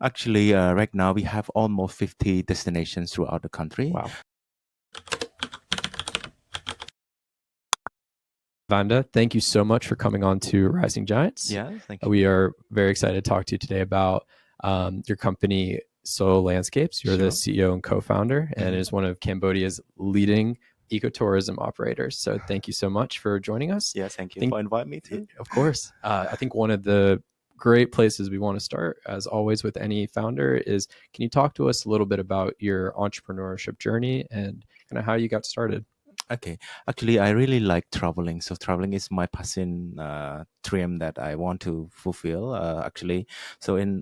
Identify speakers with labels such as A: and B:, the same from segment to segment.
A: Actually, right now we have almost 50 destinations throughout the country.
B: Wow. Vanda, thank you so much for coming on to Rising Giants.
A: Yeah, thank you.
B: We are very excited to talk to you today about your company, Solo Landscapes. You're the CEO and co-founder, and is one of Cambodia's leading ecotourism operators. So thank you so much for joining us.
A: Yeah, thank you for inviting me too.
B: Of course. I think one of the great places we want to start, as always with any founder, is can you talk to us a little bit about your entrepreneurship journey and kind of how you got started?
A: Okay, actually, I really like traveling. So traveling is my passion, dream that I want to fulfill. Actually,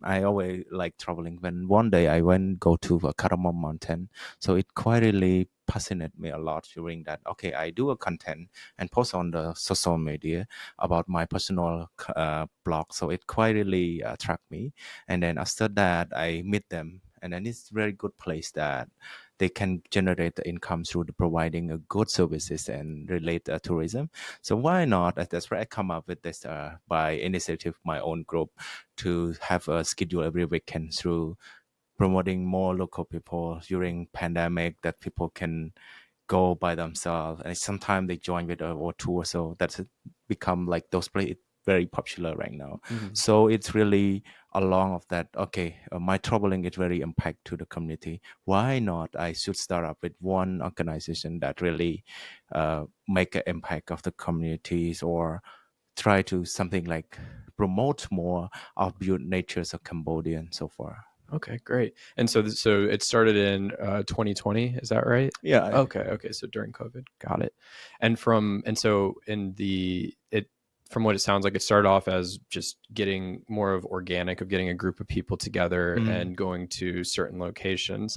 A: I always like traveling. When one day I go to a Karamom mountain, so it quite really passionate me a lot during that. Okay, I do a content and post on the social media about my personal blog, so it quite really attract me. And then after that, I meet them, and then it's very good place that they can generate the income through the providing a good services and relate tourism. So why not? That's why I come up with this by initiative my own group to have a schedule every weekend through promoting more local people during pandemic that people can go by themselves, and sometimes they join with our tour. So that's become like those places very popular right now. So it's really along of that. Okay, my traveling is very impact to the community. Why not? I should start up with one organization that really make an impact of the communities, or try to something like promote more of beautiful natures of Cambodia and so far.
B: Okay, great. And so it started in 2020, is that right?
A: Yeah.
B: Okay. So during COVID, got it. From what it sounds like, it started off as just getting more of organic, of getting a group of people together and going to certain locations.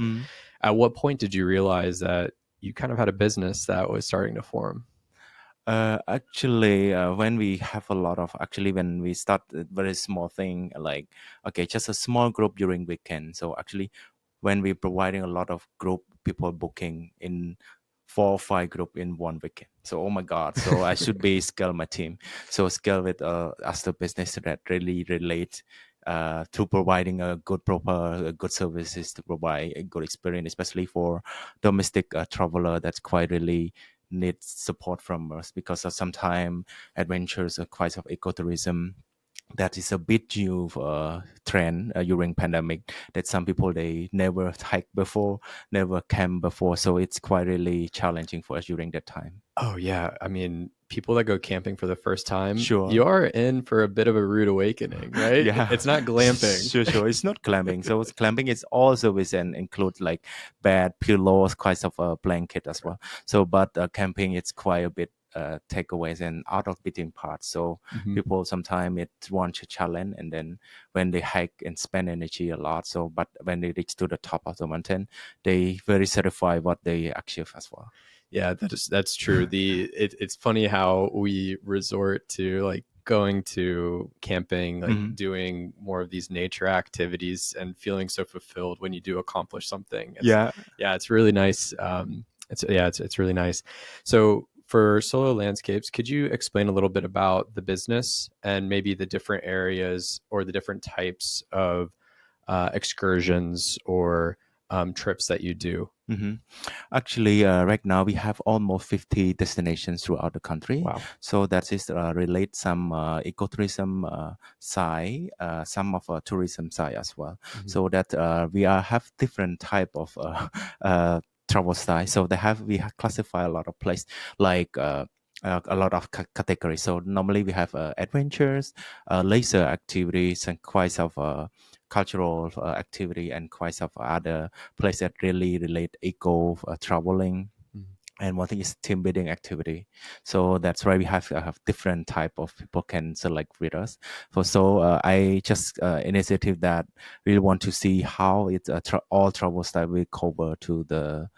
B: At what point did you realize that you kind of had a business that was starting to form?
A: Actually, when we have a lot of, when we start a very small thing, like, okay, just a small group during weekend. So actually, when we're providing a lot of group people booking in 4 or 5 group in one weekend. So, oh my God. So I should be scale my team. So scale with as the business that really relate to providing a good good services, to provide a good experience, especially for domestic traveler that's quite really needs support from us, because sometimes adventures are quite of ecotourism that is a bit new trend during pandemic, that some people they never hiked before, never camped before, so it's quite really challenging for us during that time.
B: Oh yeah, I mean, people that go camping for the first time,
A: Sure.
B: you are in for a bit of a rude awakening, right?
A: Yeah.
B: It's not glamping.
A: Sure. It's not clamping. So clamping is also with and include like bed, pillows, quite of a blanket as well. So, but camping it's quite a bit takeaways and out of beating parts. So people sometimes it want a challenge, and then when they hike and spend energy a lot. So, but when they reach to the top of the mountain, they very satisfied what they achieve as well.
B: Yeah, that's true. It's funny how we resort to like going to camping, like doing more of these nature activities and feeling so fulfilled when you do accomplish something.
A: Yeah.
B: It's really nice. It's really nice. So for Solo Landscapes, could you explain a little bit about the business and maybe the different areas or the different types of excursions or trips that you do?
A: Actually, right now we have almost 50 destinations throughout the country.
B: Wow.
A: So that is relate some ecotourism side, some of tourism side as well. So that have different type of travel style. So we have classified a lot of place like. A lot of categories. So normally we have adventures, leisure activities, and quite of cultural activity, and quite of other places that really relate eco traveling. And one thing is team building activity. So that's why we have different type of people can select with us. I just initiative that really want to see how it's all travel style we cover to the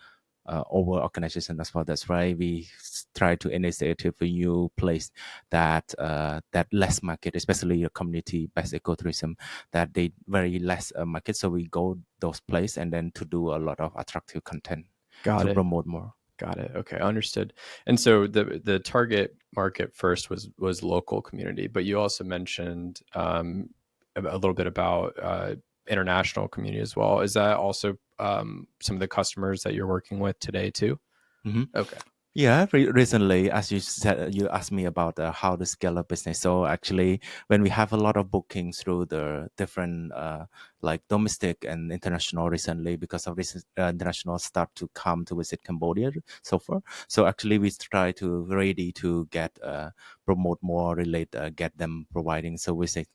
A: over organization as well. That's why we try to initiate a new place that that less market, especially a community-based ecotourism, that they very less market. So we go those place and then to do a lot of attractive content
B: Got
A: to
B: it.
A: promote more.
B: Got it. Okay, understood. And so the target market first was local community, but you also mentioned a little bit about international community as well. Is that also some of the customers that you're working with today too?
A: Mm-hmm.
B: Okay.
A: Yeah, recently, as you said, you asked me about how to scale a business. So actually, when we have a lot of bookings through the different like domestic and international recently, because of this international start to come to visit Cambodia so far. So actually, we try to ready to get promote more, relate, get them providing services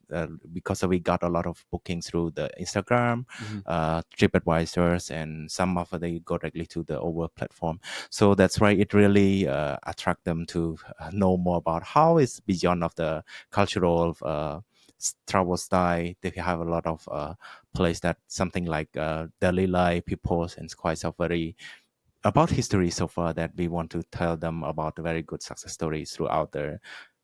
A: because we got a lot of bookings through the Instagram,
B: Mm-hmm.
A: TripAdvisors, and some of they go directly to the over platform. So that's why it really attract them to know more about how it's beyond of the cultural travel style. They have a lot of place that something like daily life people, and it's quite a very about history so far that we want to tell them about the very good success stories throughout the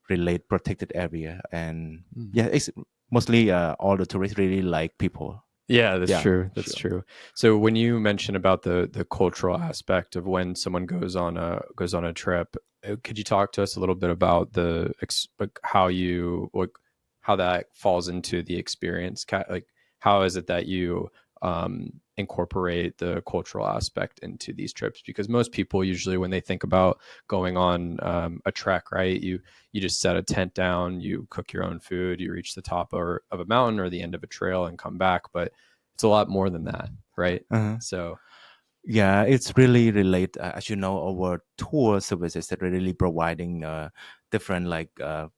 A: relate protected area. And yeah, it's mostly all the tourists really like people.
B: Yeah, that's
A: Yeah,
B: true. That's
A: sure.
B: true. So when you mention about the cultural aspect of when someone goes on a trip, could you talk to us a little bit about like how you like how that falls into the experience? Like how is it that you incorporate the cultural aspect into these trips? Because most people usually when they think about going on a trek, right, you just set a tent down, you cook your own food, you reach the top of a mountain or the end of a trail and come back. But it's a lot more than that, right?
A: Uh-huh.
B: So,
A: Yeah, it's really relate. As you know, our tour services that are really providing different, like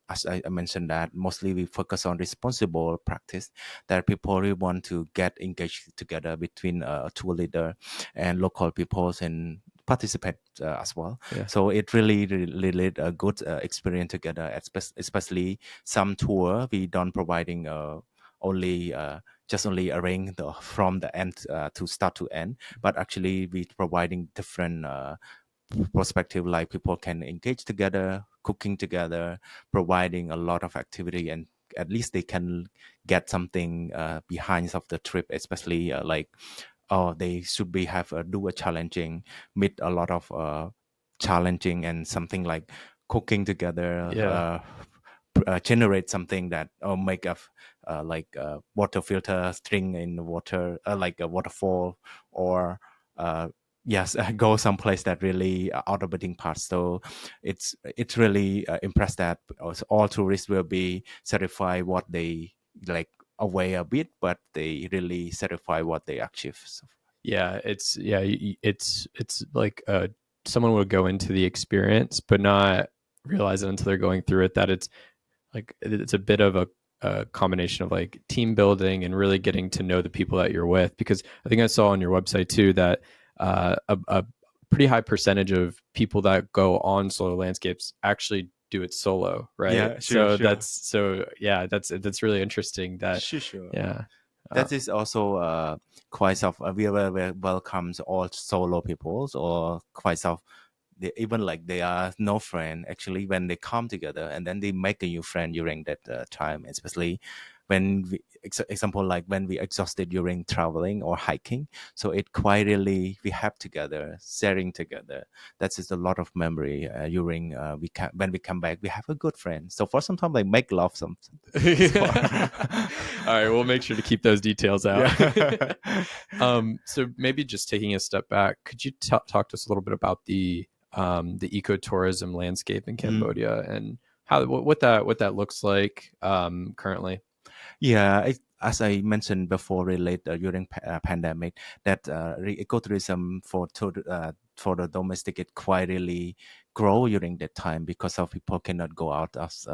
A: as I mentioned, that mostly we focus on responsible practice. That people really want to get engaged together between a tour leader and local peoples and participate as well.
B: yeah.
A: So it really relate a good experience together. Especially some tour we don't providing only. Just only arrange from the end to start to end, but actually we providing different perspective, like people can engage together, cooking together, providing a lot of activity, and at least they can get something behind of the trip, especially like oh they should be have do a challenging, meet a lot of challenging and something like cooking together,
B: Yeah.
A: generate something that or make a like a water filter string in the water, like a waterfall, or yes, go someplace that really out of beating path. So it's really impressed that all tourists will be satisfied what they like away a bit, but they really satisfy what they achieve. So,
B: Yeah. It's like someone would go into the experience, but not realize it until they're going through it that it's a bit of a combination of like team building and really getting to know the people that you're with. Because I think I saw on your website too that a pretty high percentage of people that go on solo landscapes actually do it solo, right?
A: yeah, sure,
B: So
A: sure.
B: that's really interesting. That
A: Sure, sure.
B: yeah, uh,
A: That is also quite of we welcomes all solo peoples or quite of they, even like they are no friend actually when they come together and then they make a new friend during that time, especially when we, example like when we exhausted during traveling or hiking. So it quite really we have together sharing together. That is a lot of memory during we can when we come back we have a good friend. So for some time like make love some.
B: all right, we'll make sure to keep those details out.
A: Yeah.
B: So maybe just taking a step back, could you talk to us a little bit about the ecotourism landscape in
A: Mhm.
B: Cambodia and how what that looks like currently?
A: Yeah, as I mentioned before, relate during pandemic that ecotourism for the domestic it quite really grow during that time because of people cannot go out as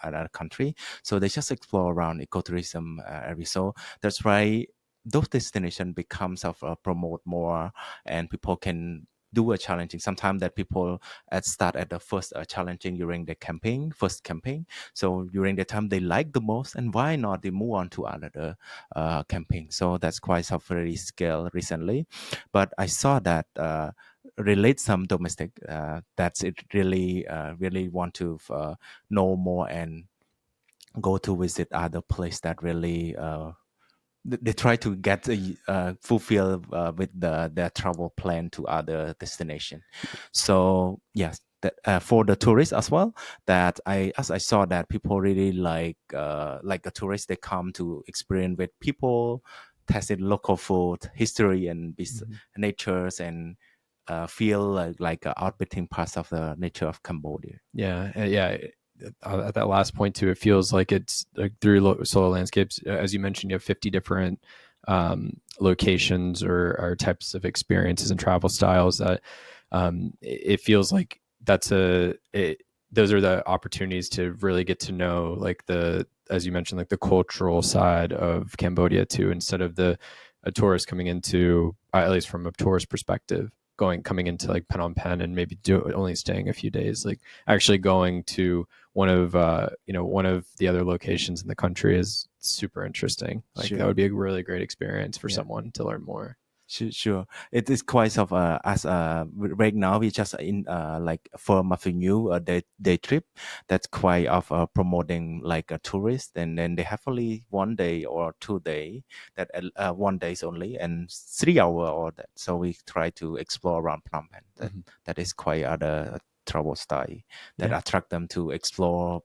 A: another country, so they just explore around ecotourism area. So that's why those destination becomes of promote more, and people can do a challenging. Sometimes that people at start at the first challenging during the camping, first camping, so during the time they like the most, and why not they move on to another campaign. So that's quite a very scale recently. But I saw that relate some domestic that's it really really want to know more and go to visit other place that really they try to get fulfill with their travel plan to other destination. So yes, that, for the tourists as well, that I as I saw that people really like a tourist they come to experience with people tested local food, history, and
B: Mhm.
A: natures, and feel like outbiting parts of the nature of Cambodia.
B: Yeah, yeah. At that last point too, it feels like it's like through solo landscapes, as you mentioned, you have 50 different locations or types of experiences and travel styles that it feels like those are the opportunities to really get to know like as you mentioned, like the cultural side of Cambodia too, instead of a tourist coming into, at least from a tourist perspective, coming into like Phnom Penh and maybe only staying a few days, like actually going to one of the other locations in the country is super interesting. Like that
A: Sure.
B: would be a really great experience for
A: Yeah.
B: someone to learn more.
A: Sure. It is quite of as right now we just in like for a new day trip that's quite of promoting like a tourist, and then they have only 1 day or 2 day that 1 days only and 3 hour or that. So we try to explore around Phnom Penh.
B: Mhm.
A: That is quite other travel style that
B: Yeah.
A: attract them to explore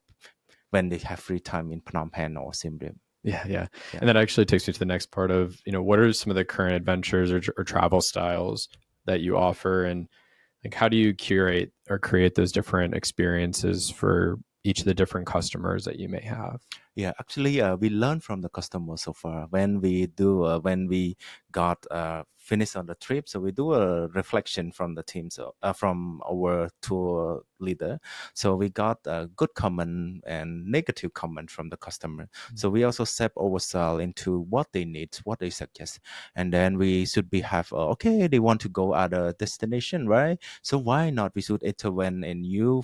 A: when they have free time in Phnom Penh or Siem Reap.
B: Yeah, yeah.
A: Yeah.
B: And that actually takes me to the next part of, what are some of the current adventures or travel styles that you offer, and like how do you curate or create those different experiences for each of the different customers that you may have?
A: Yeah, actually, we learn from the customer so far. When we got finished on the trip, so we do a reflection from the team, so from our tour leader. So we got a good comment and negative comment from the customer. So we also step ourselves into what they need, what they suggest, and then we should be have okay, they want to go other destination, right? So why not we should intervene in new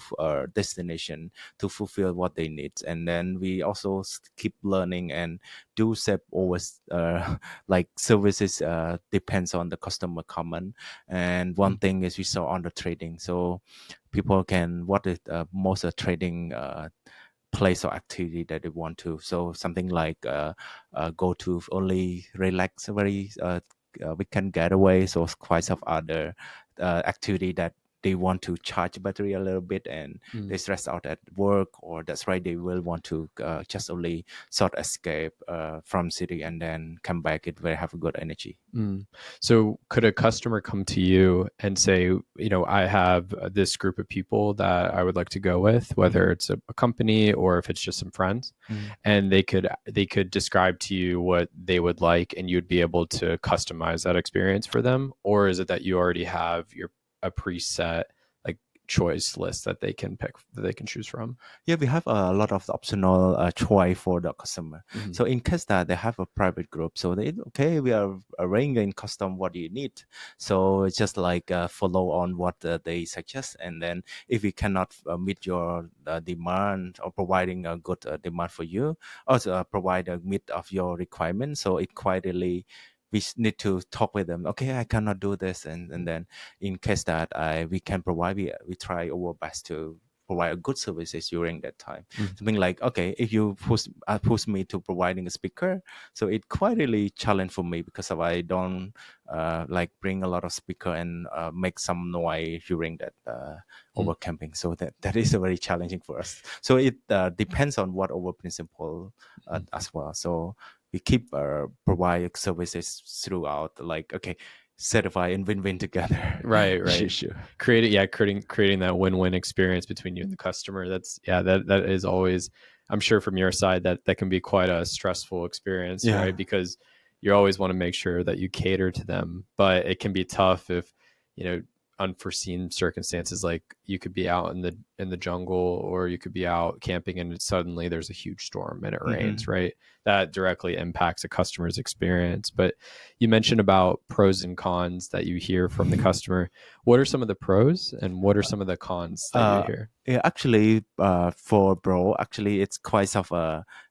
A: destination to fulfill what they need. And then we also keep learning and do step always like services depends on the customer comment. And one
B: Mm.
A: thing is we saw on the trading, so people can what is most trading place or activity that they want to. So something like go to only relax, very weekend getaway. So quite some other activity that they want to charge battery a little bit and
B: Mm.
A: they stress out at work, or that's why they will want to just only short escape from city and then come back it will have a good energy.
B: Mm. So could a customer come to you and say, I have this group of people that I would like to go with, whether
A: Mhm.
B: it's a company or if it's just some friends,
A: Mhm.
B: and they could describe to you what they would like, and you'd be able to customize that experience for them? Or is it that you already have a preset like choice list that they can pick, that they can choose from?
A: Yeah, we have a lot of optional choice for the customer.
B: Mhm.
A: So in case that they have a private group, so they okay, we are arranging custom what you need. So it's just like follow on what they suggest, and then if we cannot meet your demand or providing a good demand for you, also provide a meet of your requirements. So it quite really need to talk with them. Okay, I cannot do this, and then in case that we can provide, we try our best to provide a good services during that time.
B: Mhm.
A: Something like, okay, if you push me to providing a speaker, so it quite really challenge for me because of I don't like bring a lot of speaker and make some noise during that
B: Mm.
A: over camping. So that is very challenging for us. So it depends on what our principle
B: Mhm.
A: as well. So we keep provide services throughout. Like okay, certify and win-win together.
B: Right,
A: Sure,
B: right.
A: sure.
B: Creating that win-win experience between you and the customer. That's yeah, that is always, I'm sure from your side, that can be quite a stressful experience, right?
A: Yeah.
B: Because you always want to make sure that you cater to them, but it can be tough if, you know, unforeseen circumstances, like you could be out in the jungle, or you could be out camping and suddenly there's a huge storm and it rains,
A: Hmm.
B: right? That directly impacts a customer's experience. But you mentioned about pros and cons that you hear from the customer. What are some of the pros and what are some of the cons that you
A: Uh,
B: hear?
A: yeah, actually, for bro, actually, it's quite of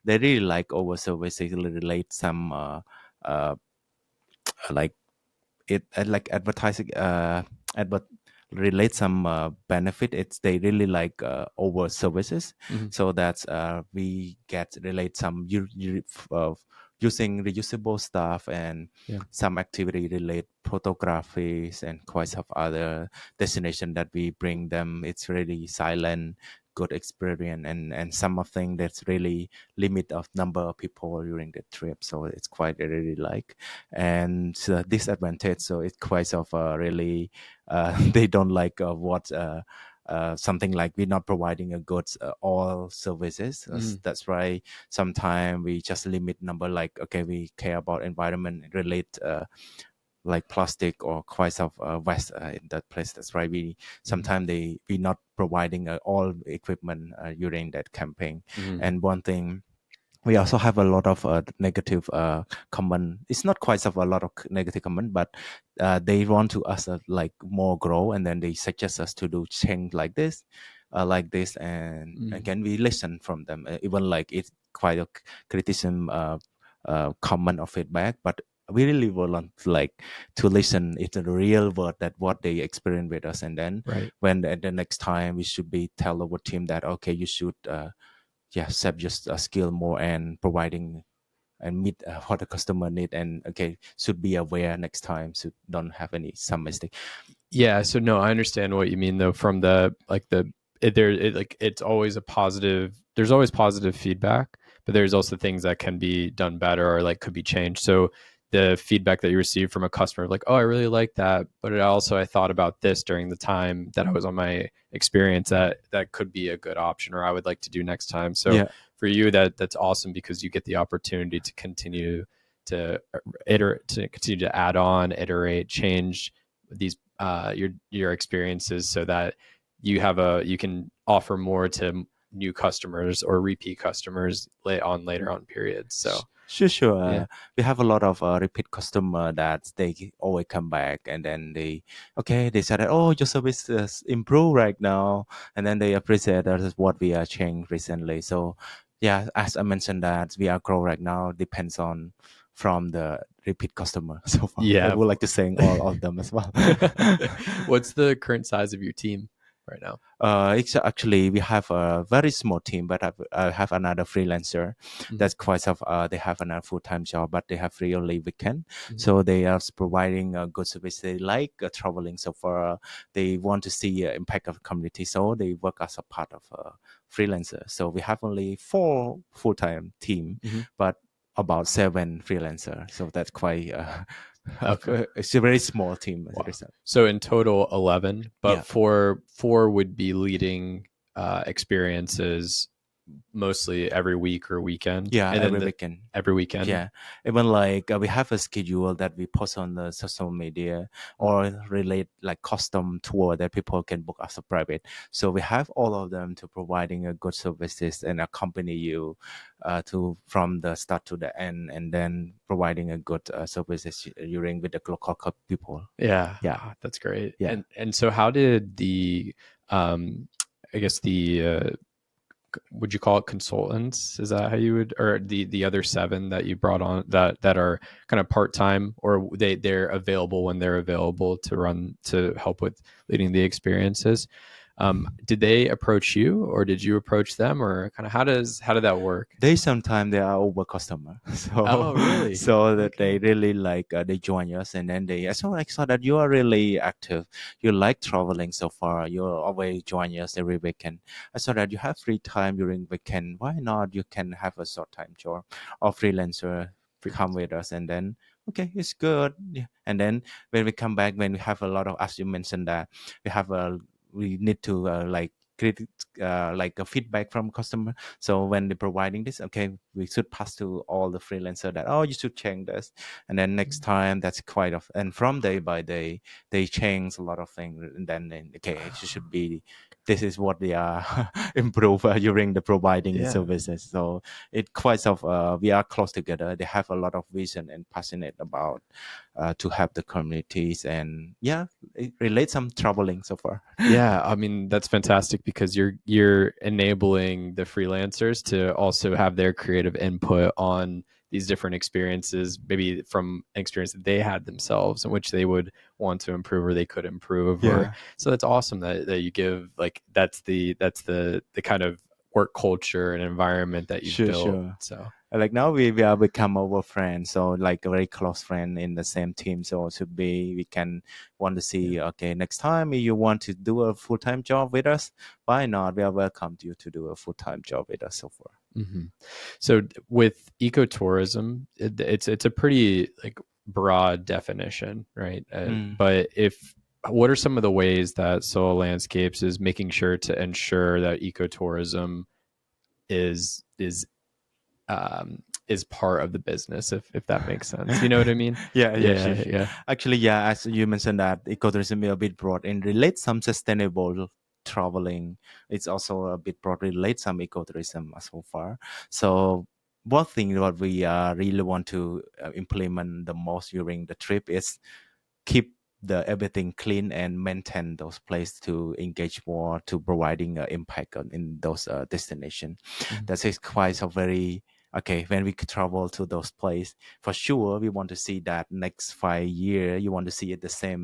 A: they really like our service. They relate some uh, like it like advertising advert relate some benefit. It's they really like our services,
B: Mhm.
A: so that's we get relate some using reusable stuff and
B: Yeah.
A: some activity relate photographies and quite of other destination that we bring them. It's really silent, good experience, and some of things that's really limit of number of people during the trip. So it's quite I really like, and disadvantage. So it's quite of really they don't like what. Something like we're not providing a good all services. That's why sometimes we just limit number, like okay, we care about environment relate like plastic or quite of waste in that place. That's why we sometimes we not providing all equipment during that campaign. And one thing, we also have a lot of negative comment. It's not quite of a lot of negative comment, but they want to us like more grow, and then they suggest us to do change like this, and again we listen from them. Even like it's quite a criticism, comment or feedback, but we really want like to listen. It's a real word that what they experience with us, and then when at the next time we should be tell our team that okay, you should. Set just a skill more and providing and meet what the customer need, and okay should be aware next time so don't have any some mistake.
B: Yeah, so no, I understand what you mean though. From the like the like it's always a positive. There's always positive feedback, but there's also things that can be done better or like could be changed. So the feedback that you receive from a customer, like, oh, I really like that, but it also I thought about this during the time that I was on my experience that could be a good option, or I would like to do next time. So for you, that's awesome because you get the opportunity to continue to iterate, to continue to add on, iterate, change these your experiences so that you can offer more to new customers or repeat customers later on periods. So
A: Sure.
B: yeah.
A: We have a lot of repeat customer that they always come back, and then they said that, oh, your service is improved right now, and then they appreciate that is what we are changing recently. So yeah, as I mentioned that we are grow right now depends on from the repeat customer so far. I
B: Yeah.
A: would like to thank all of them as well.
B: What's the current size of your team right now?
A: It's actually we have a very small team, but I have another freelancer that's quite of they have another full-time job, but they have free only weekend. So they are providing a good service. They like traveling, so far they want to see impact of the community, so they work as a part of a freelancer. So we have only 4 full-time team, but about 7 freelancer. So that's quite
B: Okay.
A: it's a very small team.
B: Wow. So in total 11, but four would be leading experiences mostly every week or weekend.
A: Yeah,
B: and
A: every weekend.
B: Every weekend.
A: Yeah, even like we have a schedule that we post on the social media, or relate like custom tour that people can book as a private. So we have all of them to providing a good services and accompany you to from the start to the end, and then providing a good services during with the local people.
B: Yeah, that's great. Yeah. And so how did the I guess the would you call it consultants? Is that how you would, or the other 7 that you brought on that are kind of part-time, or they're available when they're available to help with leading the experiences? Did they approach you, or did you approach them, or kind of how did that work?
A: Sometimes they are over customer, so
B: really?
A: So that they really like they join us, and then I saw that you are really active, you like traveling so far, you always join us every weekend. I saw that you have free time during weekend, why not you can have a short time job or freelancer come with us, and then okay, it's good. And then when we come back, when we have a lot of, as you mentioned, that we need to like create like a feedback from customer. So when they're providing this, okay, we should pass to all the freelancer that, oh, you should change this, and then next time that's quite of, and from day by day they change a lot of things, and then okay, it should be, this is what they are improve during the providing services. So it quite of we are close together. They have a lot of vision and passionate about to help the communities, and it relates some traveling so far.
B: Yeah, I mean that's fantastic because you're enabling the freelancers to also have their creative input on these different experiences, maybe from an experience that they had themselves in which they would want to improve or they could improve. So that's awesome that you give, like that's the kind of work culture and environment that you've
A: Sure,
B: built.
A: sure.
B: So
A: Like now we are become our friends, so like a very close friend in the same team. So should be we can want to
B: yeah.
A: see. Okay, next time if you want to do a full time job with us, why not? We are welcome you to do a full time job with us so far.
B: Mm-hmm. So with ecotourism, it's a pretty like broad definition, right?
A: Mm.
B: But if what are some of the ways that Solo Landscapes is making sure to ensure that ecotourism is is is part of the business, if that makes sense? You know what I mean?
A: Yeah, yeah, sure,
B: Yeah,
A: sure.
B: yeah.
A: Actually, yeah, as you mentioned that ecotourism is a bit broad and relates some sustainable traveling. It's also a bit broad relates some ecotourism so far. So one thing what we really want to implement the most during the trip is keep the everything clean and maintain those places to engage more to providing impact in those destination.
B: Mhm.
A: That is quite a very okay when we travel to those places for sure we want to see that next 5 year you want to see it the same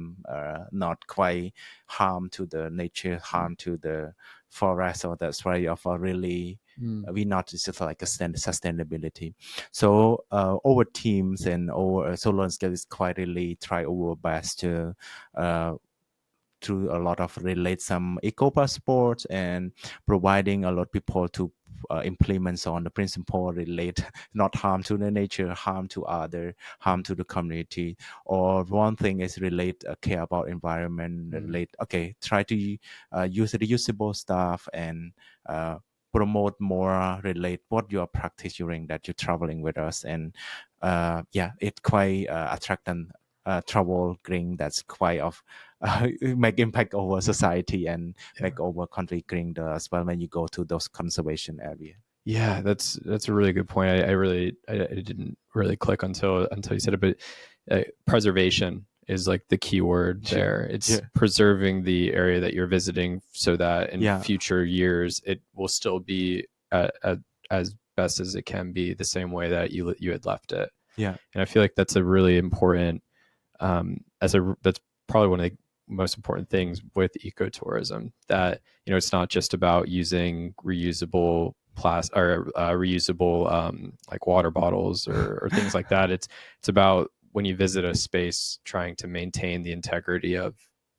A: not quite harm to the nature harm to the forest. So that's why of a really
B: Mm.
A: we not just like a sustainability. So our teams and our solo and scale is quite really try our best to uh, through a lot of relate some eco passports and providing a lot of people to implement on the principle relate not harm to the nature harm to other harm to the community. Or one thing is relate care about environment
B: Mm.
A: relate okay try to use reusable stuff and promote more relate what you are practice during that you're traveling with us. And yeah it quite attract and travel green that's quite of make impact over society and
B: Yeah.
A: make over country green as well when you go to those conservation area.
B: Yeah, that's a really good point. I really I didn't really click until you said it, but preservation is like the key word
A: Sure.
B: there. It's
A: Yeah.
B: preserving the area that you're visiting so that in
A: Yeah.
B: future years it will still be as best as it can be, the same way that you had left it.
A: Yeah.
B: And I feel like that's a really important that's probably one of the most important things with ecotourism, that it's not just about using reusable plastic or reusable like water bottles or things like that. It's about when you visit a space trying to maintain the integrity of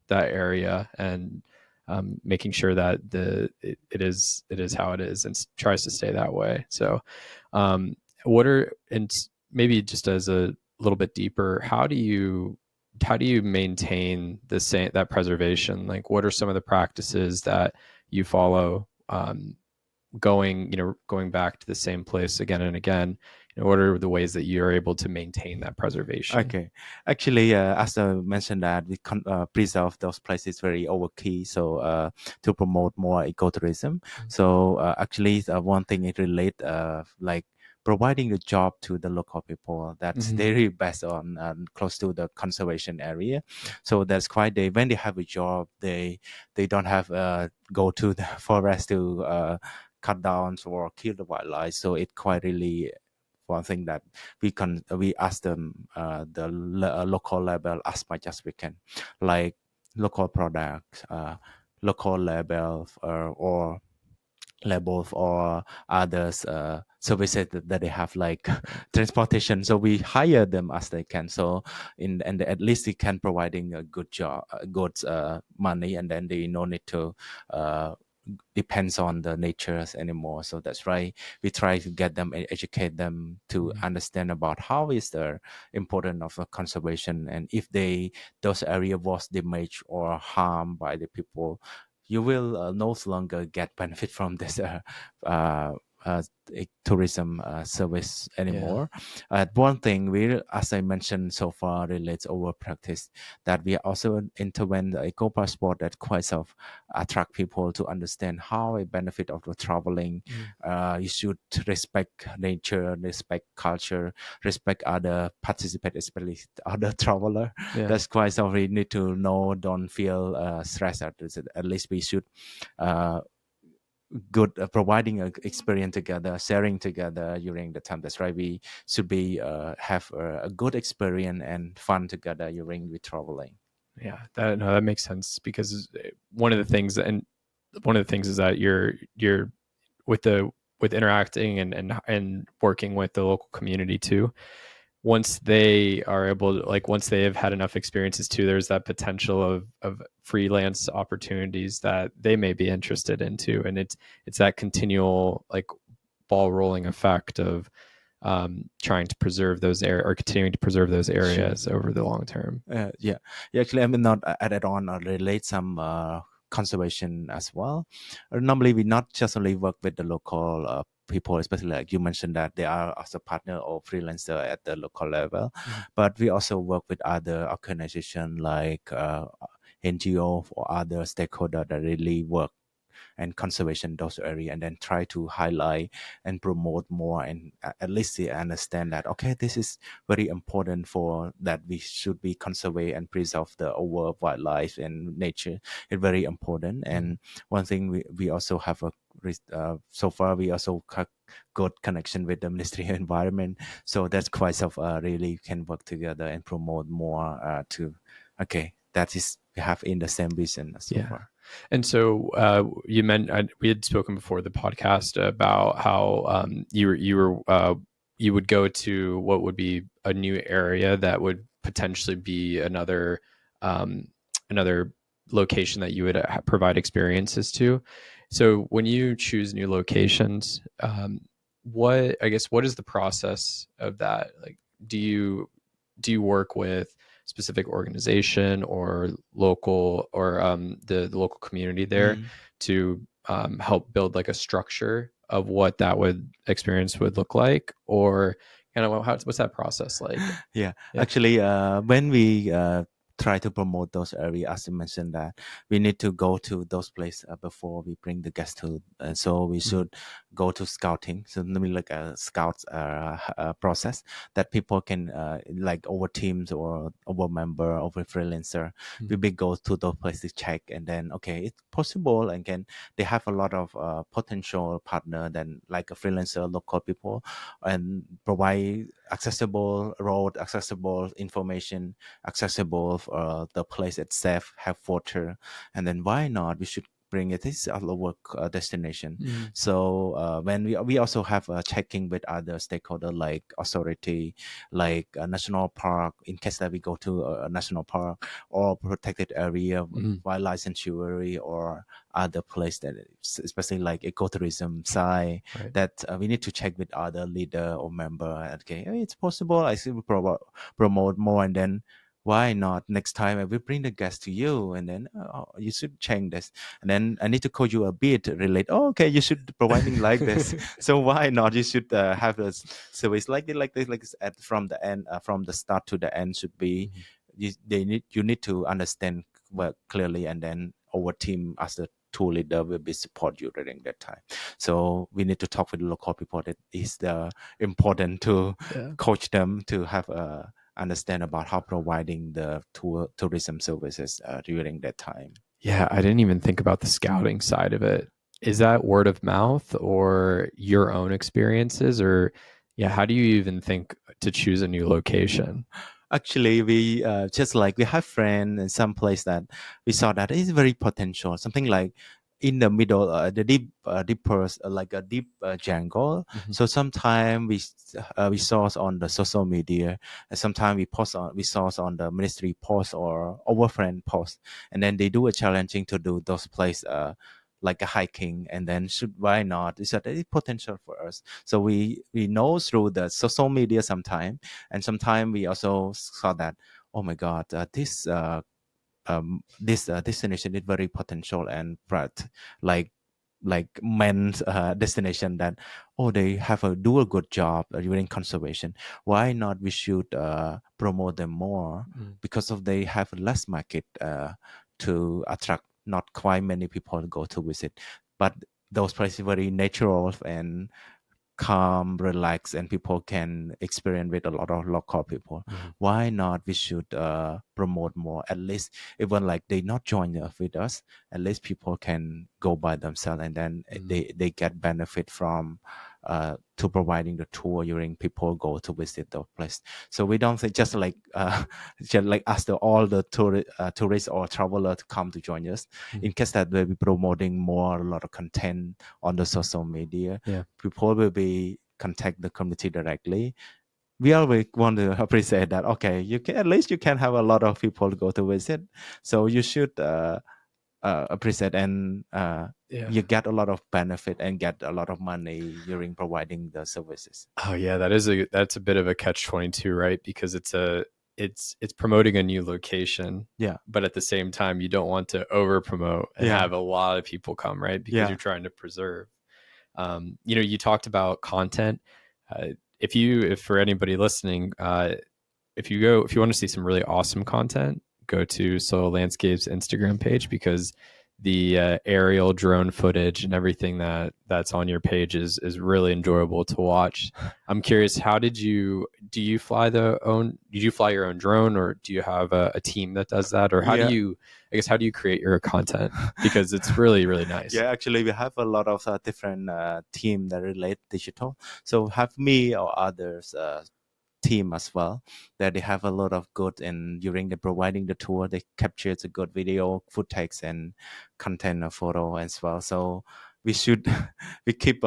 B: that area and making sure that it is how it is and tries to stay that way. So what are and maybe just as a little bit deeper, how do you maintain the same that preservation? Like, what are some of the practices that you follow, going back to the same place again and again? What are the ways that you're able to maintain that preservation?
A: Okay. Actually, as I mentioned that we preserve those places very over key. So to promote more ecotourism. So actually, one thing it relate like providing a job to the local people. That's
B: Mm-hmm.
A: very best on close to the conservation area.
B: Yeah.
A: So that's quite they when they have a job they don't have go to the forest to cut down or kill the wildlife. So it quite really one thing that we ask them the local level as much as we can, like local products, local labels or labels or others services that they have like
B: Right.
A: transportation. So we hire them as they can. So in and at least they can providing a good job, good money, and then they no need to uh, depends on the natures anymore. So that's why we try to get them educate them to
B: Mm-hmm.
A: understand about how is the importance of conservation, and if those area was damaged or harmed by the people, you will no longer get benefit from this uh, uh, tourism service
B: Yeah.
A: anymore. One thing we, as I mentioned so far, relates over practice that we also intervene the eco passport that quite of attract people to understand how a benefit of the traveling.
B: Mm.
A: You should respect nature, respect culture, respect other participants, especially other traveler.
B: Yeah.
A: That's quite something we need to know. Don't feel stressed. At least we should uh, good providing an experience together, sharing together during the time. That's right. We should be have a good experience and fun together during we traveling.
B: Yeah. That makes sense, because one of the things is that you're with interacting and working with the local community too, once they are able to, like, once they have had enough experiences too, there's that potential of freelance opportunities that they may be interested into, and it's that continual, like, ball rolling effect of trying to preserve those or continuing to preserve those
A: Sure.
B: areas over the long term.
A: Yeah. Yeah, actually, I mean, not added on or relate some conservation as well. Normally, we not just only work with the local people, especially like you mentioned that they are as a partner or freelancer at the local level, but we also work with other organizations like NGO or other stakeholders that really work and conservation those areas, and then try to highlight and promote more, and at least they understand that okay, this is very important for that we should be conserve and preserve the our wildlife and nature. It's very important. And one thing we also have a so far we also have good connection with the Ministry of Environment, so that's quite of really can work together and promote more to okay, that is we have in the same vision so
B: Yeah.
A: far.
B: And so you meant we had spoken before the podcast about how you would go to what would be a new area that would potentially be um, another location that you would provide experiences to. So when you choose new locations, what is the process of that? Like, do you work with specific organization or local or the local community there
A: Mm.
B: to help build like a structure of what that would experience would look like, or kind of what's that process like?
A: Yeah,
B: Yeah.
A: actually, when we try to promote those areas, as you mentioned, that we need to go to those places before we bring the guests to. So we
B: Mhm.
A: should go to scouting. So maybe like a scouts process that people can like over teams or over member, over freelancer. We
B: Mhm.
A: big go to those places check, and then okay, it's possible, and can they have a lot of potential partner than like a freelancer, local people, and provide accessible road, accessible information, accessible the place itself, have water, and then why not? We should bring it. This is our work destination.
B: Mhm.
A: So when we also have checking with other stakeholder like authority, like a national park, in case that we go to a national park or protected area,
B: Mhm.
A: wildlife sanctuary, or other place that especially like ecotourism side,
B: Right.
A: that we need to check with other leader or member. Okay, it's possible. I see we promote more, and then why not next time I will bring the guest to you, and then you should change this, and then I need to call you a bit relate. Oh, okay, you should providing like this. So why not? You should have a service like this, like this at from the end, from the start to the end should be.
B: Mhm.
A: You need to understand well clearly, and then our team as the tool leader will be support you during that time. So we need to talk with the local people. That is the important to
B: Yeah.
A: coach them to have a understand about how providing the tourism services during that time.
B: Yeah, I didn't even think about the scouting side of it. Is that word of mouth or your own experiences, or yeah, how do you even think to choose a new location?
A: Actually, we just like we have friends in some place that we saw that is very potential. Something like in the middle, the deeper, like a deep jungle.
B: Mhm.
A: So sometimes we saw on the social media, and sometimes we saw on the ministry post or our friend post, and then they do a challenging to do those place. Like a hiking, and then should why not? Is that a potential for us? So we know through the social media sometime, and sometimes we also saw that oh my god, this destination is very potential and bright, like men's destination that oh they have a do a good job during conservation. Why not? We should promote them more
B: Mm.
A: because of they have less market to attract not quite many people go to visit, but those places very natural and calm, relax, and people can experience with a lot of local people.
B: Mhm.
A: Why not? We should promote more. At least even like they not join us with us, at least people can go by themselves, and then
B: Mhm.
A: they get benefit from to providing the tour during people go to visit the place. So we don't think just like just like ask all the tourists or traveler to come to join us. In case that we'll be promoting more a lot of content on the social media,
B: Yeah.
A: people will be contact the community directly. We always want to appreciate that. Okay, you can at least you can have a lot of people go to visit, so you should appreciate and
B: Yeah.
A: you get a lot of benefit and get a lot of money during providing the services.
B: Oh yeah, that's a bit of a catch-22, right? Because it's promoting a new location,
A: Yeah,
B: but at the same time you don't want to over promote and
A: yeah,
B: have a lot of people come, right? Because
A: yeah,
B: you're trying to preserve. You talked about content. If for anybody listening, if you want to see some really awesome content, go to Soil Landscapes Instagram page, because the aerial drone footage and everything that's on your page is really enjoyable to watch. I'm curious, did you fly your own drone, or do you have a team that does that, or
A: yeah.
B: how do you create your content? Because it's really, really nice.
A: Yeah, actually, we have a lot of different team that relate digital. So have me or others team as well, that they have a lot of good, and during the providing the tour they capture the good video footage and content or photo as well. So we should we keep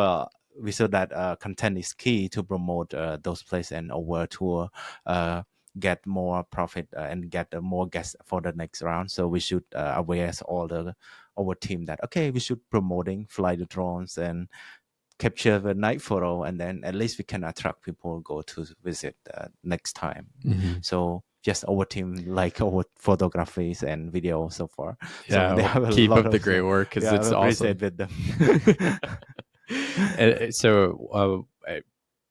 A: we so that content is key to promote those places and our tour uh, get more profit and get more guests for the next round. So we should aware all the our team that okay, we should promoting fly the drones and capture the night photo, and then at least we can attract people go to visit next time.
B: Mm-hmm.
A: So just our team like our photographies and video so far. So
B: Yeah,
A: they
B: well,
A: have a
B: keep
A: lot
B: up the
A: of
B: great work, because
A: yeah, I
B: it's awesome.
A: appreciate with them.
B: And so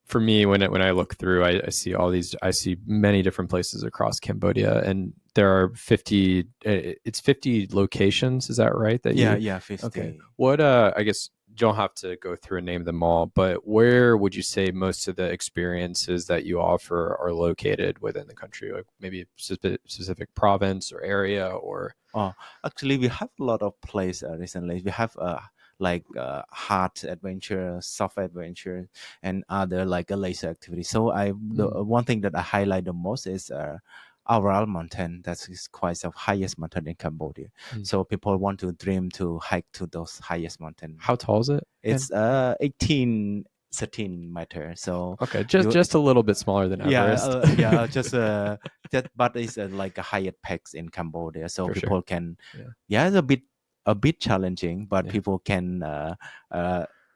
B: for me, when I look through, I see I see many different places across Cambodia, and there are 50. It's 50 locations. Is that right?
A: Yeah,
B: Okay.
A: 50.
B: What I guess you don't have to go through and name them all, but where would you say most of the experiences that you offer are located within the country? Like maybe a specific province or area, or
A: Oh, actually, we have a lot of plays recently. We have like hard adventure, soft adventure, and other like a laser activity. So the one thing that I highlight the most is Aral Mountain. That is quite the highest mountain in Cambodia. So people want to dream to hike to those highest mountain.
B: how tall is it?
A: It's 13 meter. So
B: Okay,
A: you
B: just a little bit smaller than Everest.
A: yeah, just that, but it's like a higher peaks in Cambodia, so
B: For sure.
A: people can,
B: Yeah.
A: yeah, it's a bit challenging, but
B: Yeah.
A: people can uh,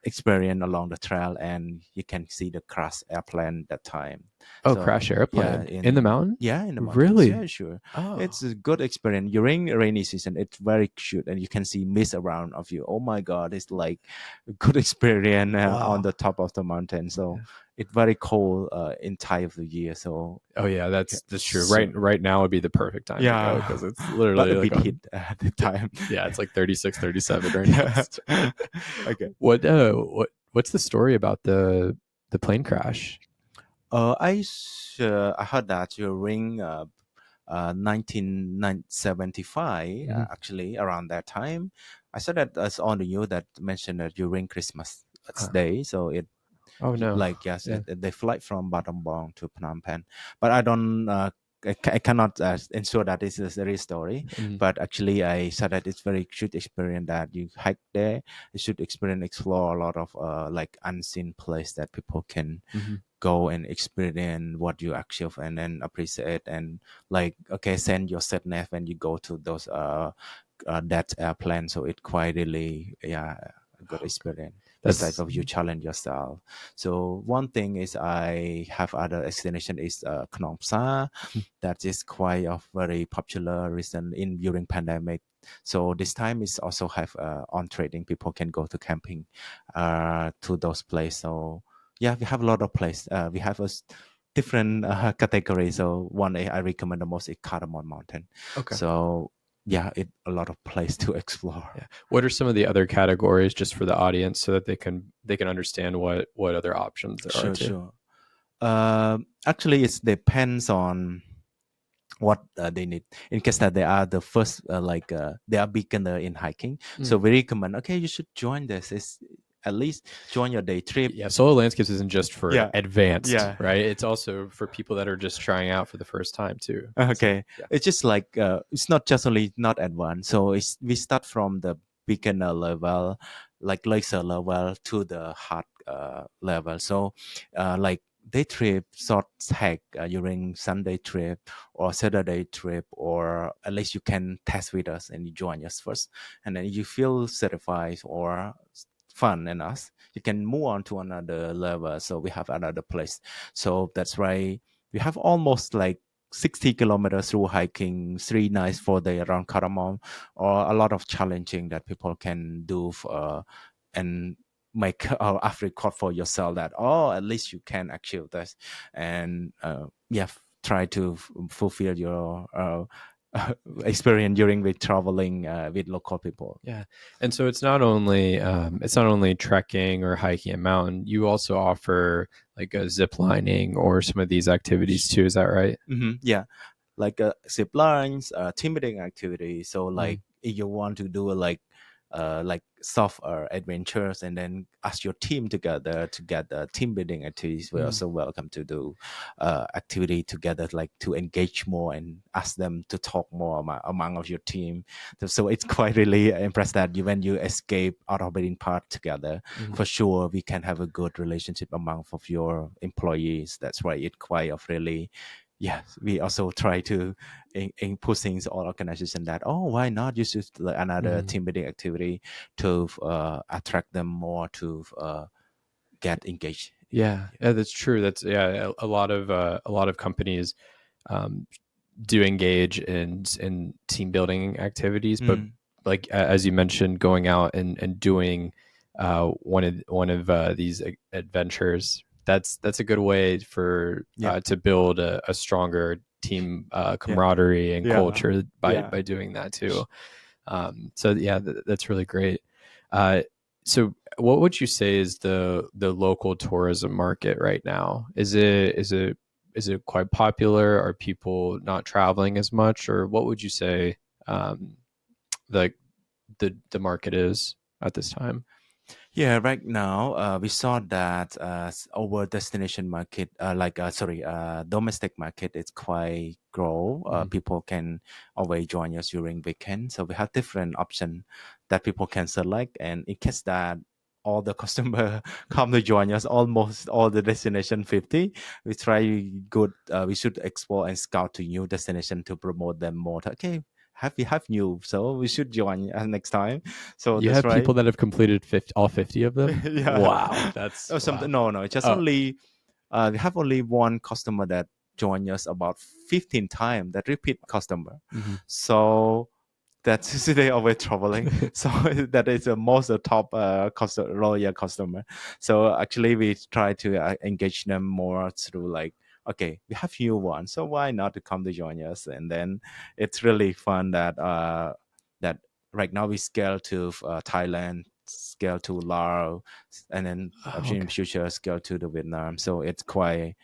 A: experience along the trail, and you can see the crash airplane that time.
B: Oh,
A: So
B: crash
A: yeah,
B: airplane in the mountain?
A: in the mountains, yeah,
B: Really?
A: sure.
B: Oh,
A: It's a good experience during rainy season. It's very cute, and you can see mist around of you. Oh my God, it's like a good experience on
B: wow.
A: the top of the mountain. So
B: Yeah.
A: it's very cold in time of the year. So
B: Oh yeah, that's true.
A: so,
B: Right now would be the perfect time to go, because
A: yeah,
B: it's
A: but
B: literally
A: a
B: like
A: bit
B: on.
A: hit at the time.
B: Yeah, it's like 36, 37 right now.
A: Yeah. Okay.
B: What's the story about the plane crash?
A: I heard that during 1975,
B: Mhm.
A: actually around that time, I saw that as on the news that mentioned that during Christmas
B: Uh,
A: day. So
B: oh no.
A: like yes,
B: Yeah.
A: they flight from Battambang to Phnom Penh, but I don't. I cannot ensure that this is a real story,
B: Mhm.
A: but actually I said that it's very should experience that you hike there. You should experience explore a lot of like unseen place that people can
B: Mhm.
A: go and experience what you actually and then appreciate, and like okay, send your sat nav when you go to those that airplane. So it quite really a good experience. Besides
B: That's
A: of you challenge yourself. So one thing is I have other destination is Phnom Sa. That is quite of very popular recent in during pandemic. So this time is also have on trading. People can go to camping to those places. So yeah, we have a lot of place. We have different categories. So one I recommend the most is Cardamom Mountain.
B: okay.
A: So yeah, it a lot of place to explore.
B: Yeah. What are some of the other categories, just for the audience, so that they can understand what other options there are
A: Sure,
B: too?
A: sure. Actually, it depends on what they need. In case that they are the first, they are beginner in hiking, so we recommend. Okay, you should join this. It's at least join your day trip.
B: Yeah, solo landscapes isn't just for
A: Yeah,
B: advanced,
A: yeah.
B: right? It's also for people that are just trying out for the first time too. So
A: Okay,
B: yeah.
A: it's just like it's not just only not advanced. So it's we start from the beginner level, like laser level to the hard level. So like day trip, short hike during Sunday trip or Saturday trip, or at least you can test with us and you join us first, and then you feel certified or fun enough, you can move on to another level. So we have another place. So that's why we have almost like 60 kilometers through hiking, 3 nights, 4 days around Karamom, or a lot of challenging that people can do and make after record for yourself that, oh, at least you can achieve this. And yeah, try to fulfill your experience during with traveling with local people.
B: Yeah. And so it's not only trekking or hiking a mountain, you also offer like a zip lining or some of these activities too. Is that right?
A: Yeah, like zip lines, team building activity. So like
B: Mm.
A: if you want to do like soft adventures and then ask your team together to get the team building activities, we're
B: Mm.
A: also welcome to do activity together, like to engage more and ask them to talk more among of your team. So it's quite really impressed that you, when you escape out of being part together,
B: Mm.
A: for sure we can have a good relationship among of your employees. That's why it quite of really, yes, we also try to in pushing all organization that, oh, why not use just like another
B: Mm.
A: team building activity to attract them more to get engaged.
B: Yeah, yeah, that's true. That's yeah, a lot of companies um, do engage in team building activities, but
A: Mm,
B: like as you mentioned, going out and doing one of these adventures, that's a good way for
A: yeah,
B: to build a stronger team
A: yeah,
B: camaraderie and
A: yeah,
B: culture
A: yeah.
B: by doing that too. So yeah, that's really great. Uh, so what would you say is the local tourism market right now? Is it quite popular? Are people not traveling as much, or what would you say um, the the market is at this time?
A: Yeah, right now we saw that our destination market, sorry, domestic market is quite grow.
B: Mhm.
A: People can always join us during weekend, so we have different option that people can select. And in case that all the customer come to join us, almost all the destination 50, we try good. We should explore and scout to new destination to promote them more. Okay, we have new, so we should join next time. So
B: You
A: that's
B: have people
A: right.
B: that have completed 50, all 50 of them.
A: Yeah.
B: Wow, that's
A: Or something.
B: wow.
A: No, no. It's just
B: Oh,
A: only we have only one customer that joined us about 15 times. That repeat customer.
B: mhm.
A: So that's they always traveling. So that is the most top loyal customer. So actually, we try to engage them more through like, okay, we have you one, so why not to come to join us? And then it's really fun that that right now we scale to Thailand, scale to Laos, and then
B: Oh,
A: in
B: okay.
A: future scale to the Vietnam. So it's quite.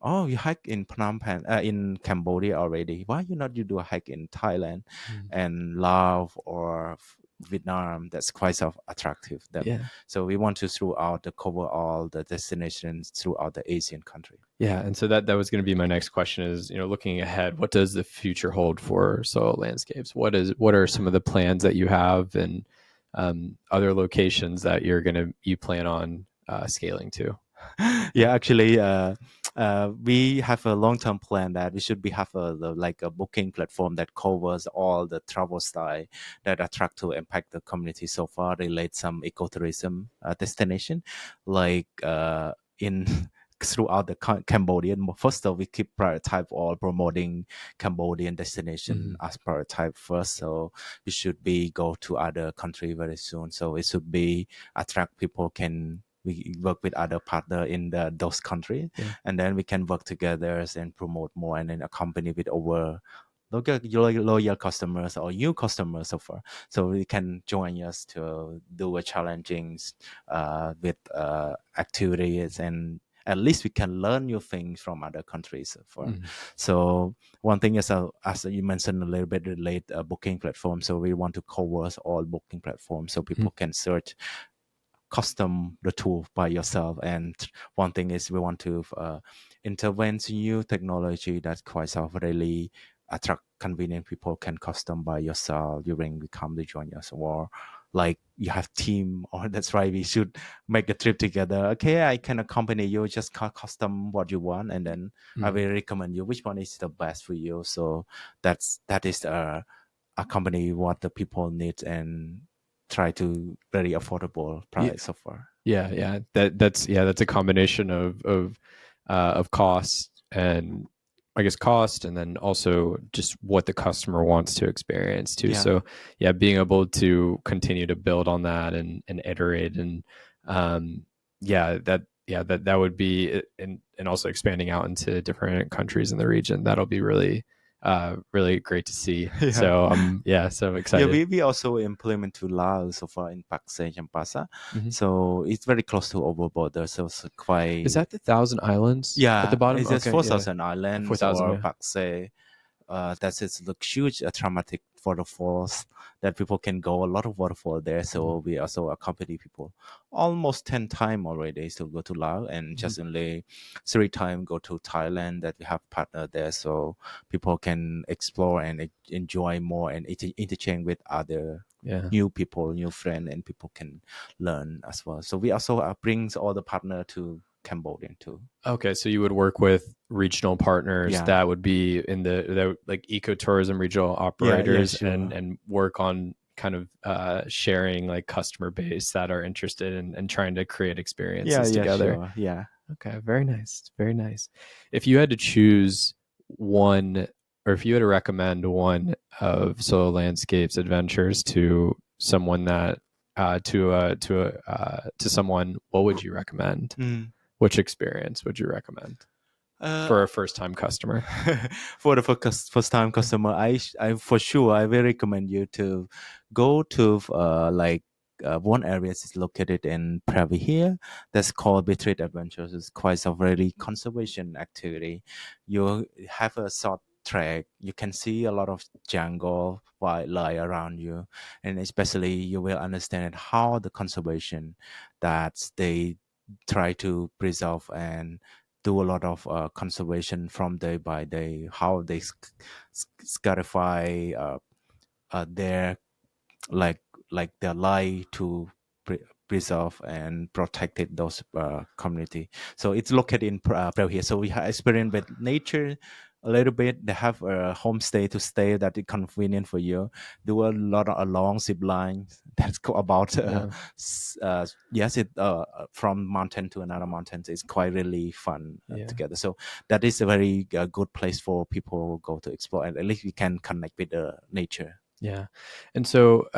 A: Oh, you hike in Phnom Penh, in Cambodia already. Why you not you do a hike in Thailand
B: Mm.
A: and Laos or Vietnam? That's quite so attractive them.
B: Yeah.
A: So we want to throughout the cover all the destinations throughout the Asian country.
B: Yeah, and so that was going to be my next question is, you know, looking ahead, what does the future hold for soil landscapes? What are some of the plans that you have and other locations that you plan on scaling to?
A: Yeah, actually, we have a long-term plan that we should be have like a booking platform that covers all the travel style that attract to impact the community. So far, relate some ecotourism destination, like in throughout the Cambodian. First, we keep prioritize all promoting Cambodian destination
B: Mhm.
A: as prioritize first. So we should be go to other country very soon. So it should be attract people can we work with other partner in those countries,
B: Yeah.
A: and then we can work together and promote more and then accompany with our loyal customers or new customers so far, so we can join us to do a challenging with activities, and at least we can learn new things from other countries so far.
B: Mhm.
A: So one thing is as you mentioned a little bit relate booking platform, so we want to cover all booking platforms so
B: Mhm.
A: people can search custom the tool by yourself. And one thing is we want to intervene new technology that's quite really attract convenient people can custom by yourself during become the joiners, or like you have team, or that's right, we should make a trip together. Okay, I can accompany you, just custom what you want, and then I will recommend you which one is the best for you. So that is accompany what the people need and try to very affordable
B: Yeah,
A: price so far.
B: yeah. That's a combination of cost and I guess cost, and then also just what the customer wants to experience too.
A: Yeah.
B: So yeah, being able to continue to build on that and iterate and um, that would be, and also expanding out into different countries in the region. That'll be really great to see.
A: Yeah.
B: So so I'm
A: Yeah,
B: excited.
A: we also implement to Laos so far in Pakse Champasa.
B: Mhm.
A: So it's very close to our border. So it's
B: Is
A: quite,
B: that the Thousand Islands at the
A: yeah,
B: bottom?
A: it's just
B: Okay, yeah,
A: 4,000 islands
B: 4,000.
A: or
B: Yeah.
A: Pakse. That's it's look huge, traumatic waterfalls that people can go a lot of waterfall there.
B: Mhm.
A: So we also accompany people almost 10 times already to go to Laos, and
B: Mhm.
A: just only 3 times go to Thailand that we have partner there. So people can explore and enjoy more and interchange with other
B: Yeah.
A: new people, new friends, and people can learn as well. So we also brings all the partner to Cambodia too.
B: Okay, so you would work with regional partners
A: Yeah.
B: that would be in the like ecotourism regional
A: Yeah, yeah,
B: operators,
A: sure.
B: and work on kind of sharing like customer base that are interested in and trying to create
A: Yeah,
B: experiences
A: yeah,
B: together.
A: sure. Yeah.
B: Okay, very nice, very nice. If you had to choose one, or if you had to recommend one of Solo Landscapes adventures to someone that to someone, what would you recommend?
A: Mm.
B: Which experience would you recommend for
A: Uh,
B: a first time customer?
A: for the first time customer, I for sure I will recommend you to go to one area is located in Pravi here. That's called Betrayed Adventures. It's quite a very conservation activity. You have a short trek. You can see a lot of jungle wildlife around you, and especially you will understand how the conservation that they try to preserve and do a lot of conservation from day by day, how they scarify their like their life to preserve and protected those community. So it's located in Pearl here. So we have experience with nature a little bit. They have a homestay to stay that is convenient for you. Do a lot of along zip lines. That's about
B: Yeah.
A: yes, it from mountain to another mountain. It's quite really fun
B: Yeah.
A: together. So that is a very good place for people who go to explore, and at least we can connect with the nature.
B: Yeah. And so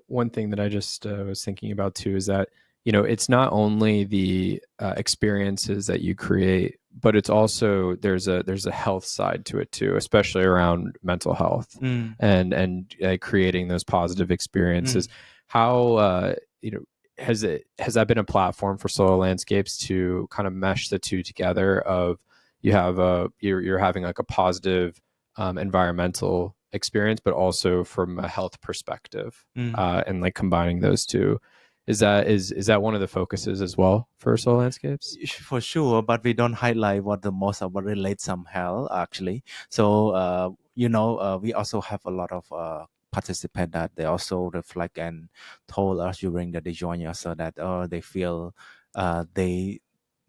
B: one thing that I just was thinking about too is that, you know, it's not only the experiences that you create, but it's also there's a health side to it too, especially around mental health
A: Mm,
B: and creating those positive experiences.
A: mm.
B: How has that been a platform for Solo Landscapes to kind of mesh the two together? Of you have you're having like a positive environmental experience, but also from a health perspective,
A: Mm.
B: and like combining those two. Is that one of the focuses as well for Soul Landscapes?
A: For sure, but we don't highlight what the most of what relates somehow actually. So we also have a lot of participants that they also reflect and told us during that they join us, so that they feel they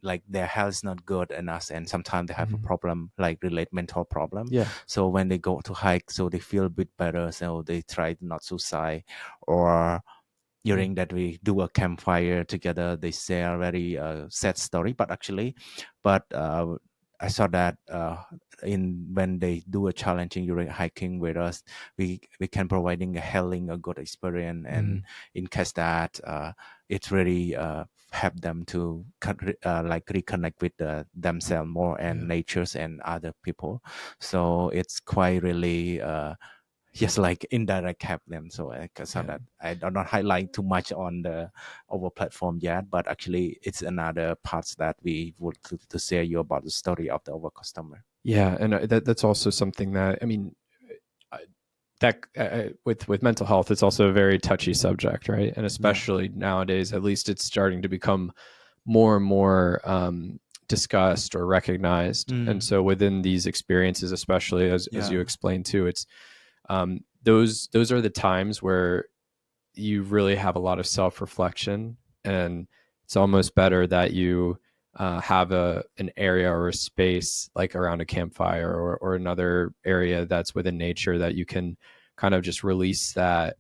A: like their health is not good in us, and sometimes they have a
B: Mhm.
A: problem like relate mental problem.
B: Yeah.
A: So when they go to hike, so they feel a bit better, so they try not suicide. Or
B: Mm.
A: during that we do a campfire together, they share a very sad story, but actually but I saw that in when they do a challenging during hiking with us, we can providing a healing a good experience. And
B: Mhm.
A: in case that it really help them to like reconnect with themselves more and
B: Yeah.
A: natures and other people. So it's quite really just like indirect help them. So I saw
B: Yeah.
A: that I do not highlight too much on the our platform yet, but actually it's another parts that we would to share you about the story of the our customer.
B: Yeah, and that's also something that I mean, that with mental health, it's also a very touchy subject, right? And
A: Yeah.
B: especially nowadays, at least it's starting to become more and more discussed or recognized. And
A: Mm.
B: so within these experiences, especially as you
A: Yeah.
B: explained too, it's those are the times where you really have a lot of self reflection, and it's almost better that you have an area or a space like around a campfire, or another area that's within nature that you can kind of just release that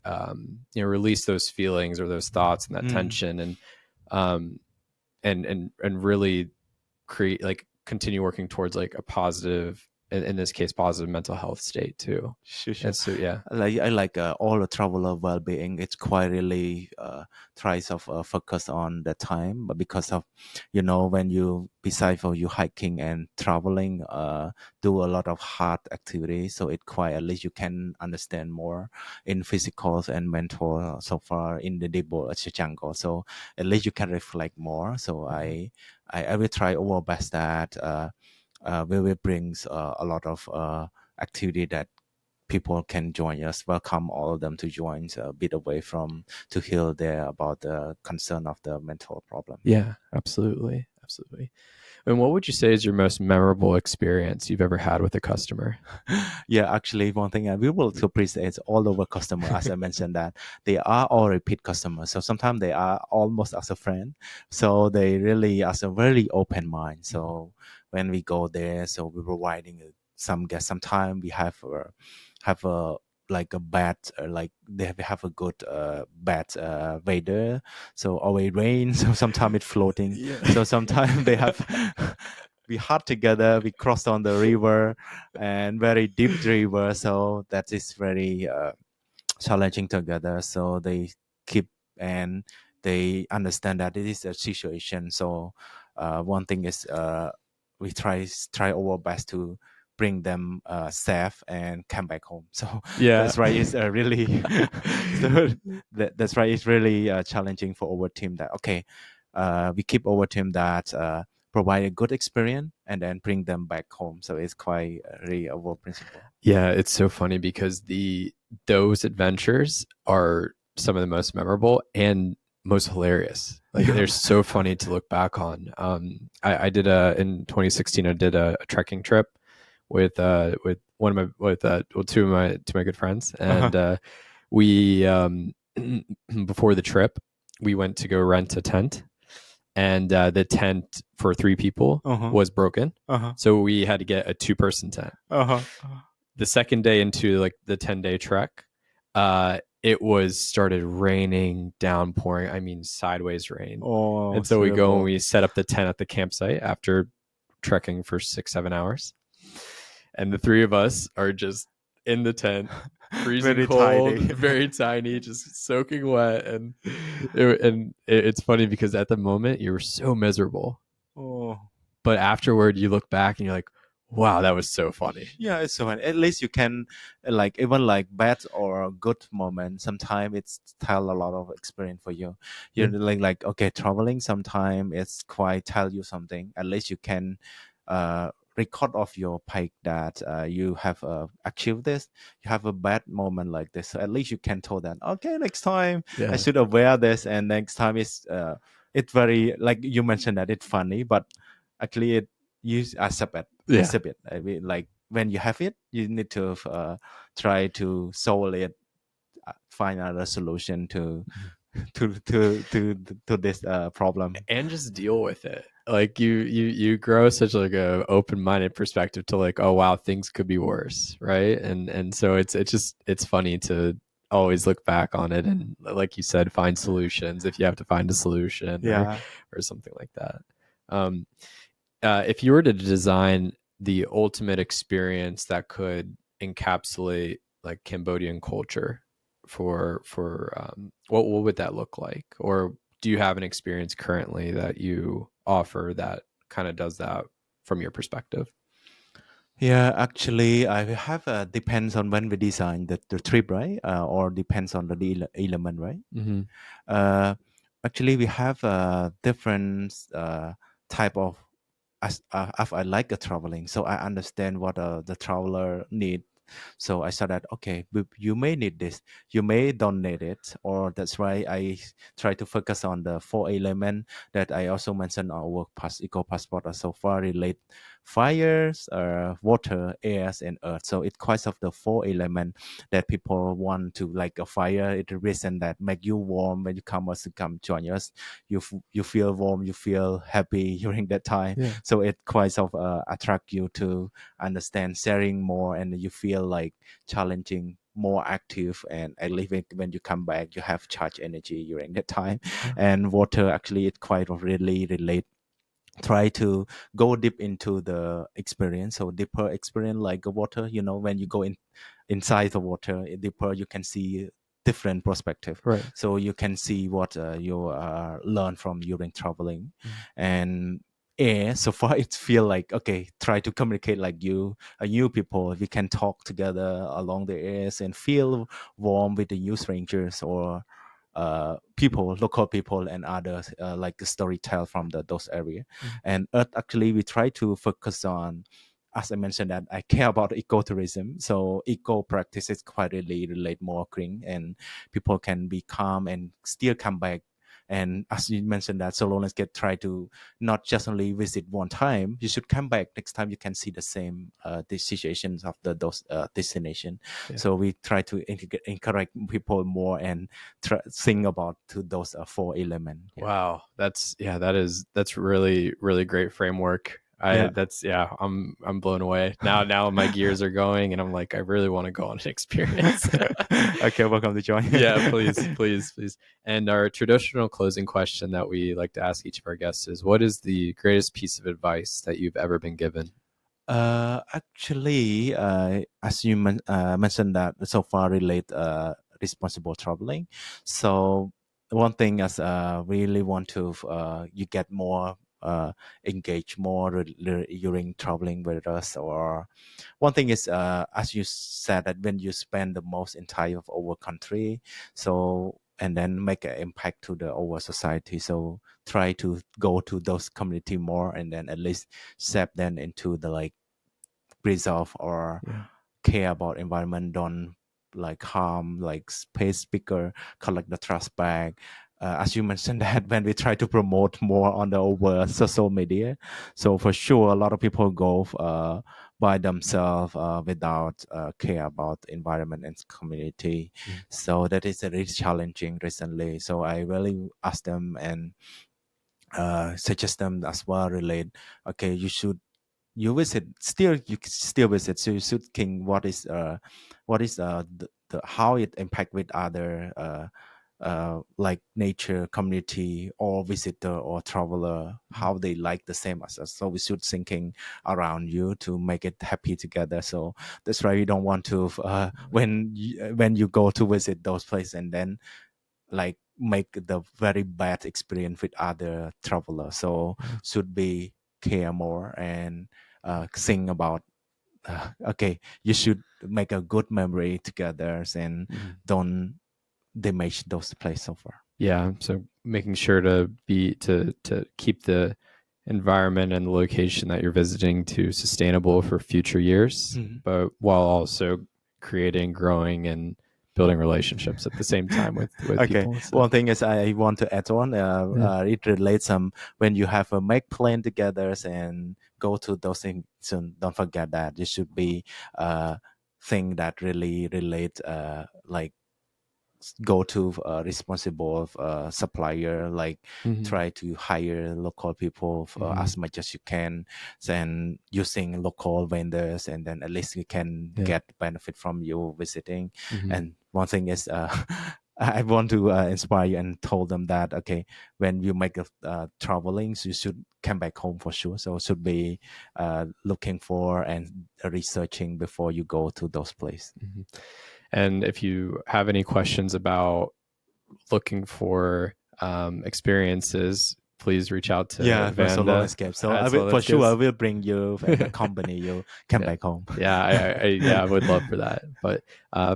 B: release those feelings or those thoughts and that
A: Mm.
B: tension, um, and really create, like, continue working towards like a positive, in this case positive mental health state too.
A: Sure,
B: And
A: sure.
B: so yeah.
A: Like I like all the traveler well-being. It's quite really tries of focus on the time, but because of when you besides for you hiking and traveling, do a lot of hard activities. So it quite at least you can understand more in physical and mental so far in the deep jungle. So at least you can reflect more. So I will try our best that we will brings a lot of activity that people can join us. Welcome all of them to join a bit away from to hear there about the concern of the mental problem.
B: Yeah, absolutely. Absolutely. And what would you say is your most memorable experience you've ever had with a customer?
A: Yeah, actually, one thing I will to appreciate is all over customer. As I mentioned, that they are all repeat customers. So sometimes they are almost as a friend. So they really as a very open mind. So when we go there, so we're providing some guests. Sometimes we have a like a bad like they have a good bad weather, so always rain. So sometimes it's floating.
B: Yeah.
A: So sometimes they have we hard together, we crossed on the river and very deep river, so that is very challenging together. So they keep and they understand that it is a situation. So one thing is we try our best to bring them safe and come back home. So
B: Yeah.
A: that's right, it's really so that's right, it's really challenging for our team that okay, we keep our team that provide a good experience and then bring them back home. So it's quite really our principle.
B: Yeah, it's so funny because those adventures are some of the most memorable and most hilarious. Like,
A: Yeah.
B: they're so funny to look back on. I did in 2016. I did a trekking trip with one of my with well, two of my good friends,
A: Uh-huh.
B: and we before the trip we went to go rent a tent, and the tent for three people
A: Uh-huh.
B: was broken,
A: Uh-huh.
B: so we had to get a two-person tent.
A: Uh-huh.
B: The second day into like the 10-day trek, it was started raining, downpouring. I mean, sideways rain.
A: Oh,
B: And so we go and
A: terrible.
B: we set up the tent at the campsite after trekking for 6-7 hours. And the three of us are just in the tent, freezing
A: Very
B: cold,
A: tiny.
B: very tiny, just soaking wet. It's funny because at the moment you were so miserable,
A: Oh.
B: but afterward you look back and you're like, wow, that was so funny.
A: Yeah, it's so fun. At least you can like even like bad or good moment. Sometimes it's tell a lot of experience for you.
B: Yeah.
A: You're like okay, traveling sometime it's quite tell you something. At least you can record of your page that you have achieved this. You have a bad moment like this. So at least you can tell that okay, next time I
B: Yeah.
A: should aware this, and next time it's very like you mentioned that it's funny, but actually it you accept it
B: Yeah.
A: accept it. I mean, like when you have it, you need to try to solve it, find another solution to to this problem.
B: And just deal with it. Like, you grow such like a open-minded perspective to like, oh wow, things could be worse, right? And so it's funny to always look back on it and, like you said, find solutions if you have to find a solution,
A: Yeah.
B: or something like that. Um, if you were to design the ultimate experience that could encapsulate like Cambodian culture for what would that look like? Or do you have an experience currently that you offer that kind of does that from your perspective?
A: Yeah, actually, I have depends on when we design the trip, right? Or depends on the element, right?
B: Mm-hmm.
A: Uh, Actually, we have different type of as I like a traveling, so I understand what the traveler need So I saw that, okay, you may need this, you may donate it, or that's why I try to focus on the 4 elements that I also mentioned our work eco passport are so far relate fires, water, airs, and earth. So it quite of the 4 elements that people want to, like a fire. It a reason that make you warm when you come us to come join us. You feel warm, you feel happy during that time.
B: Yeah.
A: So it quite of attract you to understand sharing more, and you feel like challenging, more active, and at least when you come back you have charge energy during that time.
B: Yeah.
A: And water, actually it quite really relate, try to go deep into the experience, so deeper experience like the water, when you go inside the water deeper, you can see different perspective,
B: Right.
A: so you can see what you learn from during traveling.
B: Mm.
A: And air, so far it feel like, okay, try to communicate like you, a new people, we can talk together along the airs and feel warm with the new strangers, or people, local people, and others, like the storytell from those area.
B: Mm.
A: And earth, actually we try to focus on, as I mentioned, that I care about ecotourism. So eco practices quite really relate more green, and people can be calm and still come back. And as you mentioned, that solo landscape try to not just only visit one time, you should come back next time, you can see the same the situations of those destination.
B: Yeah.
A: So we try to encourage people more and think about to those 4 elements. Yeah.
B: Wow. That's really, really great framework.
A: Yeah.
B: I'm blown away. Now my gears are going and I'm like, I really want to go on an experience.
A: Okay, welcome to join.
B: Yeah, please. And our traditional closing question that we like to ask each of our guests is, what is the greatest piece of advice that you've ever been given?
A: Actually, as you mentioned that so far relate responsible traveling. So one thing is really want to you get more engage more during traveling with us. Or one thing is as you said that when you spend the most entire of our country, so and then make an impact to the our society. So try to go to those community more, and then at least step them into the like preserve or
B: Yeah.
A: care about environment, don't like harm like space speaker, collect the trash bag. As you mentioned that when we try to promote more on the over social media, so for sure a lot of people go by themselves without care about environment and community.
B: Mm.
A: So that is really challenging recently, so I really ask them and suggest them as well relate, okay, you visit, still you can still visit, so you should think what is the how it impact with other like nature community or visitor or traveler,
B: Mm.
A: how they like the same as us. So we should thinking around you to make it happy together. So that's why you don't want to when you go to visit those places and then like make the very bad experience with other traveler. So
B: Yeah.
A: should be care more and think about okay, you should make a good memory together and
B: Mm.
A: don't damage those places so far.
B: Yeah. So making sure to keep the environment and the location that you're visiting to sustainable for future years,
A: Mhm.
B: but while also creating, growing, and building relationships at the same time with
A: Okay.
B: people. So
A: One thing is I want to add on.
B: yeah.
A: It relates when you have a make plan together and go to those things. So don't forget that it should be thing that really relate like go to responsible supplier, like
B: Mm-hmm.
A: try to hire local people
B: Mm-hmm.
A: as much as you can, then using local vendors, and then at least you can
B: Yeah.
A: get benefit from you visiting.
B: Mm-hmm.
A: And one thing is I want to inspire you and told them that, okay, when you make a traveling, so you should come back home for sure. So should be looking for and researching before you go to those places.
B: Mm-hmm. And if you have any questions about looking for experiences, please reach out to
A: Yeah, for solo
B: Vanda
A: escape. So I
B: at
A: will
B: Solo
A: for sure I
B: Escapes.
A: will bring you and accompany you come
B: Yeah.
A: back home.
B: Yeah, I would love for that. But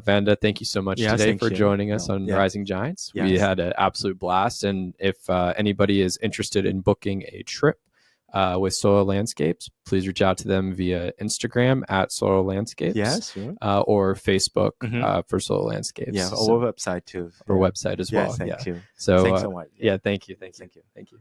B: Vanda, thank you so much
A: Yeah,
B: today
A: thank
B: for
A: you.
B: joining us on
A: Yeah.
B: Rising Giants. We
A: Yes.
B: had an absolute blast. And if anybody is interested in booking a trip with Soil Landscapes, please reach out to them via Instagram at Soil Landscapes,
A: Yes, sure.
B: or Facebook
A: Mm-hmm.
B: for Soil Landscapes.
A: Yeah,
B: So,
A: our website too.
B: or
A: Yeah.
B: website as
A: Yes,
B: well.
A: thank
B: Yeah.
A: you.
B: So
A: Thanks so much. Yeah.
B: yeah, thank you, thank you,
A: Thank you.
B: thank you.